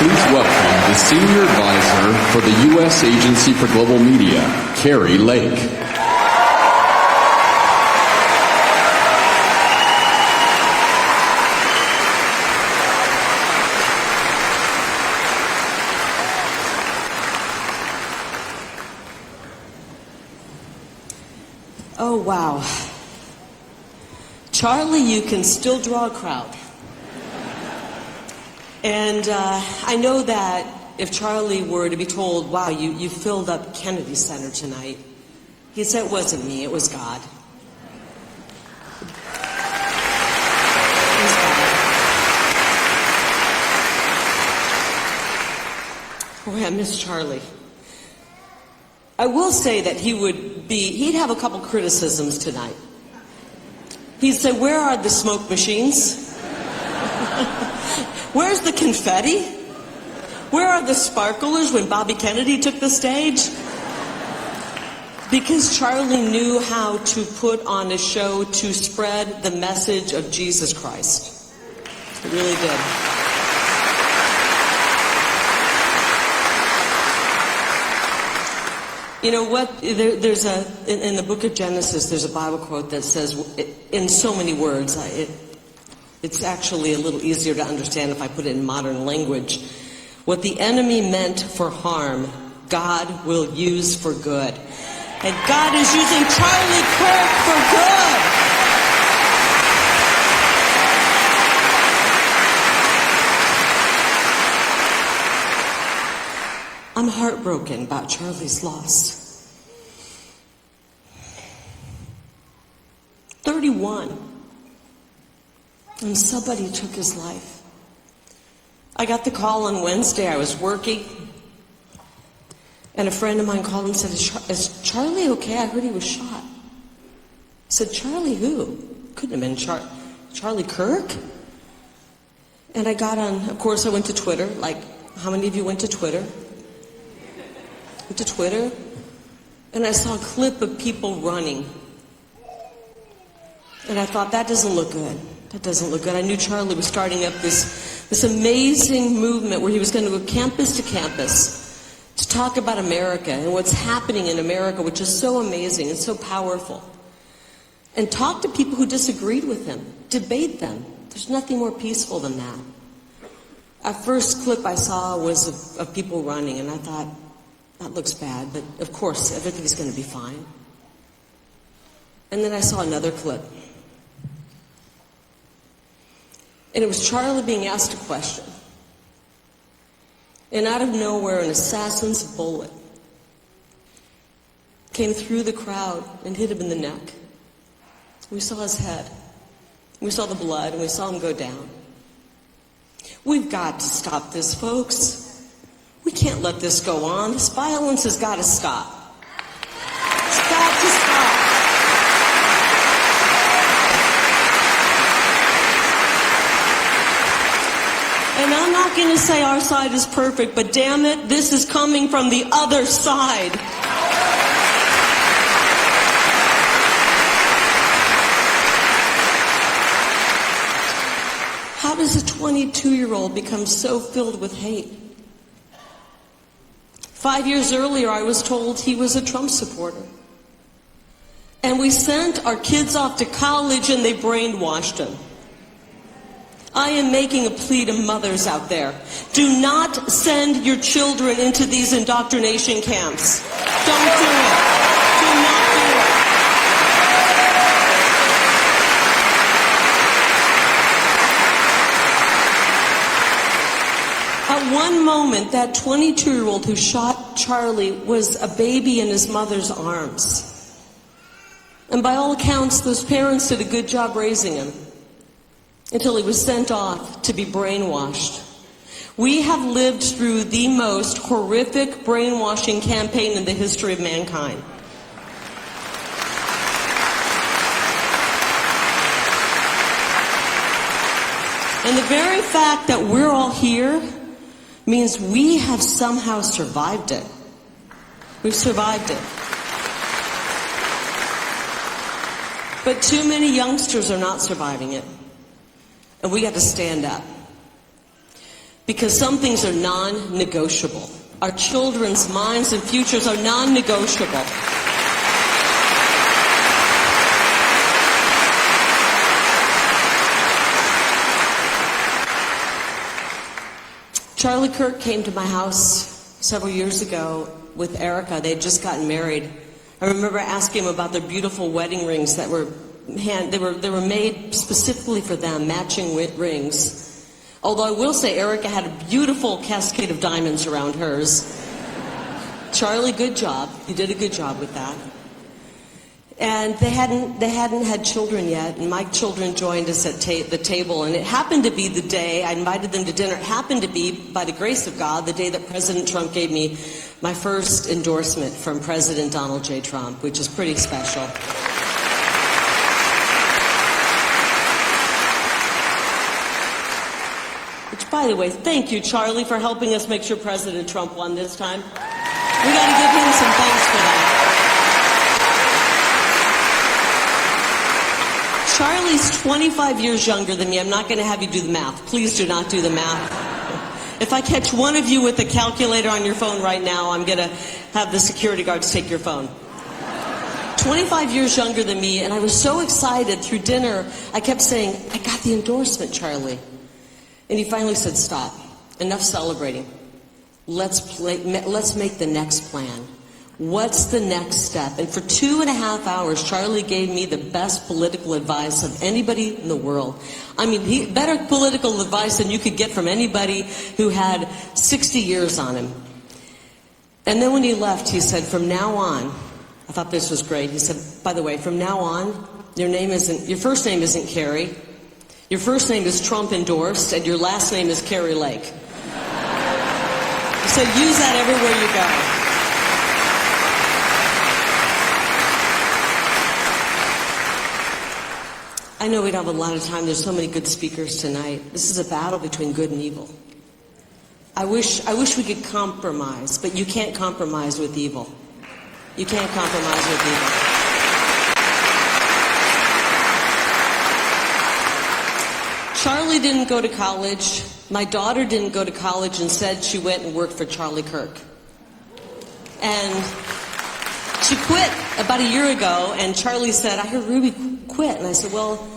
please welcome the Senior Advisor for the U.S. Agency for Global Media, Kari Lake. Oh, wow. Charlie, you can still draw a crowd. And I know that if Charlie were to be told, wow, you filled up Kennedy Center tonight, he'd say, it wasn't me, it was God. It was God. Boy, I miss Charlie. I will say that he'd have a couple criticisms tonight. He'd say, where are the smoke machines? Where's the confetti? Where are the sparklers when Bobby Kennedy took the stage? Because Charlie knew how to put on a show to spread the message of Jesus Christ. He really did. You know what? There's in the book of Genesis, there's a Bible quote that says, in so many words, it's actually a little easier to understand if I put it in modern language. What the enemy meant for harm, God will use for good. And God is using Charlie Kirk for good. I'm heartbroken about Charlie's loss. 31. And somebody took his life. I got the call on Wednesday. I was working. And a friend of mine called and said, is Charlie okay? I heard he was shot. I said, Charlie who? Couldn't have been Charlie Kirk? And I got on, of course I went to Twitter. Like, how many of you went to Twitter? Went to Twitter. And I saw a clip of people running. And I thought, that doesn't look good. That doesn't look good. I knew Charlie was starting up this amazing movement where he was going to go campus to campus to talk about America and what's happening in America, which is so amazing and so powerful. And talk to people who disagreed with him. Debate them. There's nothing more peaceful than that. Our first clip I saw was of people running, and I thought, that looks bad, but of course, everything's going to be fine. And then I saw another clip. And it was Charlie being asked a question. And out of nowhere, an assassin's bullet came through the crowd and hit him in the neck. We saw his head. We saw the blood, and we saw him go down. We've got to stop this, folks. We can't let this go on. This violence has got to stop. It's got to stop. And I'm not going to say our side is perfect, but damn it, this is coming from the other side. How does a 22-year-old become so filled with hate? 5 years earlier, I was told he was a Trump supporter. And we sent our kids off to college and they brainwashed him. I am making a plea to mothers out there. Do not send your children into these indoctrination camps. Don't do it. Do not do it. At one moment, that 22-year-old who shot Charlie was a baby in his mother's arms. And by all accounts, those parents did a good job raising him until he was sent off to be brainwashed. We have lived through the most horrific brainwashing campaign in the history of mankind. And the very fact that we're all here means we have somehow survived it. We've survived it. But too many youngsters are not surviving it. And we got to stand up. Because some things are non-negotiable. Our children's minds and futures are non-negotiable. Charlie Kirk came to my house several years ago with Erica. They had just gotten married. I remember asking him about their beautiful wedding rings that were they were made specifically for them, matching rings. Although I will say Erica had a beautiful cascade of diamonds around hers. Charlie, good job. You did a good job with that. And they hadn't had children yet, and my children joined us at the table, and it happened to be the day I invited them to dinner. It happened to be, by the grace of God, the day that President Trump gave me my first endorsement from President Donald J. Trump, which is pretty special. Which, by the way, thank you, Charlie, for helping us make sure President Trump won this time. We got to give him some thanks for that. Charlie's 25 years younger than me. I'm not going to have you do the math. Please do not do the math. If I catch one of you with a calculator on your phone right now, I'm going to have the security guards take your phone. 25 years younger than me, and I was so excited through dinner, I kept saying, I got the endorsement, Charlie. And he finally said, stop. Enough celebrating. Let's make the next plan. What's the next step? And for 2.5 hours, Charlie gave me the best political advice of anybody in the world. I mean, better political advice than you could get from anybody who had 60 years on him. And then when he left, he said, from now on, I thought this was great. He said, by the way, from now on, your first name isn't Kari. Your first name is Trump endorsed, and your last name is Kari Lake. He said, use that everywhere you go. I know we don't have a lot of time. There's so many good speakers tonight. This is a battle between good and evil. I wish we could compromise, but you can't compromise with evil. You can't compromise with evil. Charlie didn't go to college. My daughter didn't go to college, and said she went and worked for Charlie Kirk. And she quit about a year ago, and Charlie said, I heard Ruby quit. And I said, well,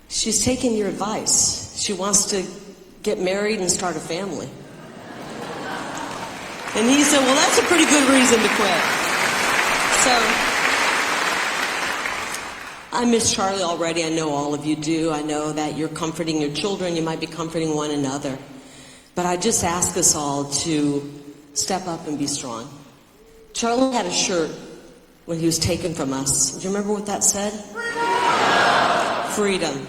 she's taking your advice. She wants to get married and start a family. And he said, well, that's a pretty good reason to quit. So I miss Charlie already. I know all of you do. I know that you're comforting your children. You might be comforting one another. But I just ask us all to step up and be strong. Charlie had a shirt when he was taken from us. Do you remember what that said? Freedom.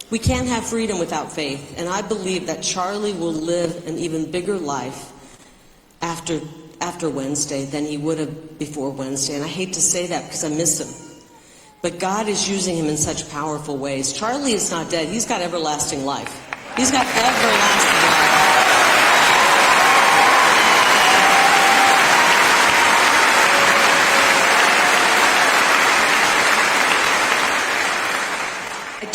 We can't have freedom without faith. And I believe that Charlie will live an even bigger life after Wednesday than he would have before Wednesday. And I hate to say that because I miss him. But God is using him in such powerful ways. Charlie is not dead. He's got everlasting life. He's got everlasting life.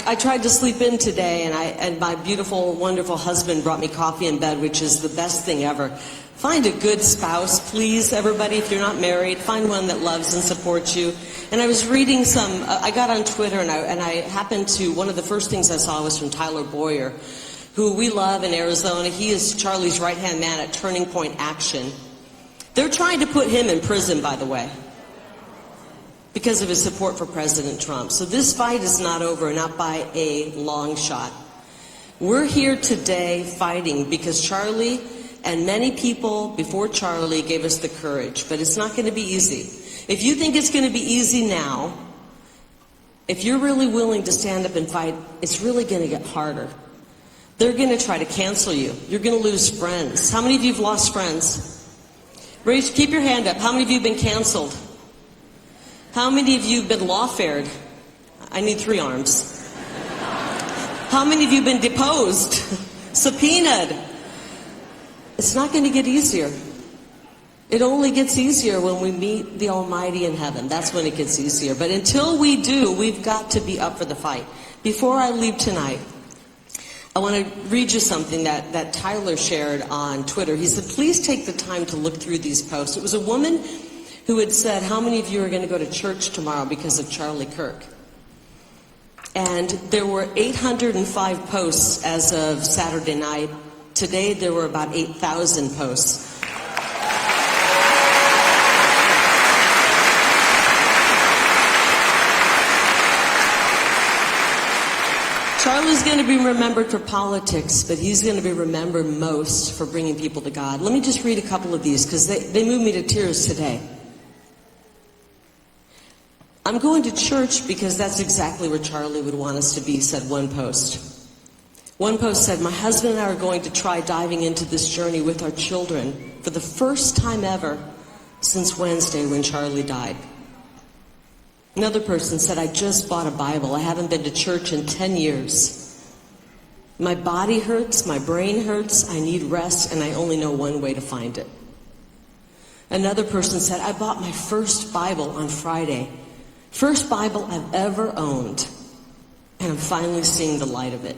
I tried to sleep in today, and my beautiful, wonderful husband brought me coffee in bed, which is the best thing ever. Find a good spouse, please, everybody. If you're not married, find one that loves and supports you. And I was reading I got on Twitter, and I happened to, one of the first things I saw was from Tyler Boyer, who we love in Arizona. He is Charlie's right-hand man at Turning Point Action. They're trying to put him in prison, by the way, because of his support for President Trump. So this fight is not over, not by a long shot. We're here today fighting because Charlie and many people before Charlie gave us the courage, but it's not going to be easy. If you think it's going to be easy now, if you're really willing to stand up and fight, it's really going to get harder. They're going to try to cancel you. You're going to lose friends. How many of you have lost friends? Raise, keep your hand up. How many of you have been canceled? How many of you have been lawfared? I need 3 arms. How many of you have been deposed? Subpoenaed? It's not going to get easier. It only gets easier when we meet the Almighty in heaven. That's when it gets easier. But until we do, we've got to be up for the fight. Before I leave tonight, I want to read you something that Tyler shared on Twitter. He said, please take the time to look through these posts. It was a woman who had said, how many of you are going to go to church tomorrow because of Charlie Kirk? And there were 805 posts as of Saturday night. Today there were about 8,000 posts. Charlie's going to be remembered for politics, but he's going to be remembered most for bringing people to God. Let me just read a couple of these because they moved me to tears today. I'm going to church because that's exactly where Charlie would want us to be, said one post. One post said, my husband and I are going to try diving into this journey with our children for the first time ever since Wednesday when Charlie died. Another person said, I just bought a Bible. I haven't been to church in 10 years. My body hurts, my brain hurts, I need rest, and I only know one way to find it. Another person said, I bought my first Bible on Friday. First Bible I've ever owned, and I'm finally seeing the light of it.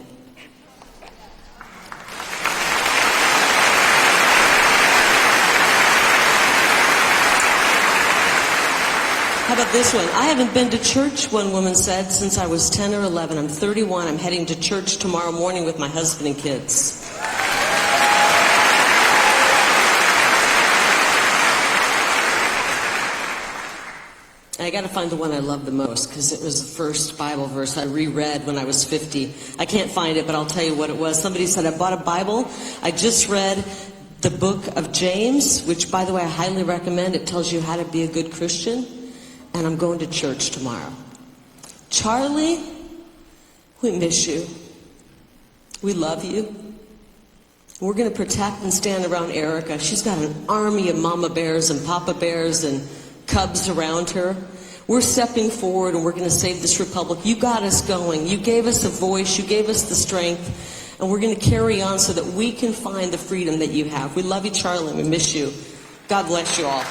How about this one? I haven't been to church, one woman said, since I was 10 or 11. I'm 31. I'm heading to church tomorrow morning with my husband and kids. And I got to find the one I love the most because it was the first Bible verse I reread when I was 50. I can't find it, but I'll tell you what it was. Somebody said, I bought a Bible. I just read the book of James, which, by the way, I highly recommend. It tells you how to be a good Christian. And I'm going to church tomorrow. Charlie, we miss you. We love you. We're going to protect and stand around Erica. She's got an army of mama bears and papa bears and cubs around her. We're stepping forward and we're going to save this republic. You got us going. You gave us a voice. You gave us the strength. And we're going to carry on so that we can find the freedom that you have. We love you, Charlie. We miss you. God bless you all.